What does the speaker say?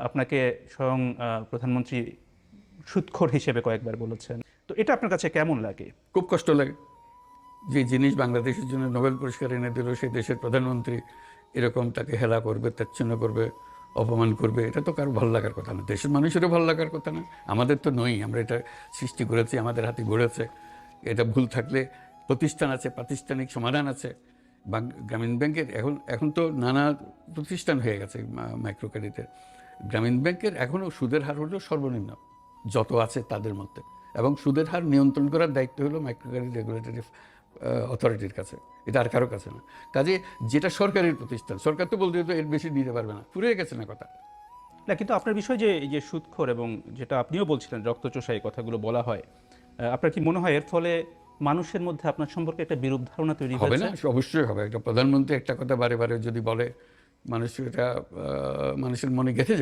আপনাকে স্বয়ং প্রধানমন্ত্রী সুদখোর হিসেবে কয়েকবার বলেছেন। তো এটা আপনার কাছে কেমন লাগে? খুব কষ্ট লাগে। যে জিনিস বাংলাদেশের জন্য নোবেল পুরস্কার এনে দিল, সেই দেশের প্রধানমন্ত্রী এরকম তাকে হেলা করবে, তাচ্ছিন্ন করবে, অপমান করবে, এটা তো কারো ভালো লাগার কথা না। দেশের মানুষেরও ভালো লাগার কথা না, আমাদের তো নই। আমরা এটা সৃষ্টি করেছি, আমাদের হাতে গড়েছে। এটা ভুল থাকলে প্রতিষ্ঠান আছে, প্রাতিষ্ঠানিক সমাধান আছে। গ্রামীণ ব্যাংকের এখন তো নানা প্রতিষ্ঠান হয়ে গেছে মাইক্রো ক্রেডিটের। গ্রামীণ ব্যাংকের এখনও সুদের হার হলো সর্বনিম্ন যত আছে তাদের মধ্যে, এবং সুদের হার নিয়ন্ত্রণ করার দায়িত্ব হলো মাইক্রো ক্রেডিট রেগুলেটরি অথরিটির কাছে, এটা আর কারো কাছে না। কাজে যেটা সরকারি প্রতিষ্ঠান, সরকার তো বলতে এর বেশি দিতে পারবে না, ফুরিয়ে গেছে না কথা। না, কিন্তু আপনার বিষয় যে এই যে সুদখোর এবং যেটা আপনিও বলছিলেন রক্তচোষা, এই কথাগুলো বলা হয়, আপনার কি মনে হয় এর ফলে মানুষের মধ্যে আপনার সম্পর্কে একটা বিরূপ ধারণা তৈরি হবে না? হয়েছে? অবশ্যই হবে। একটা প্রধানমন্ত্রী একটা কথা বারে বারে যদি বলে, মানুষ এটা মানুষের মনে গেঁথে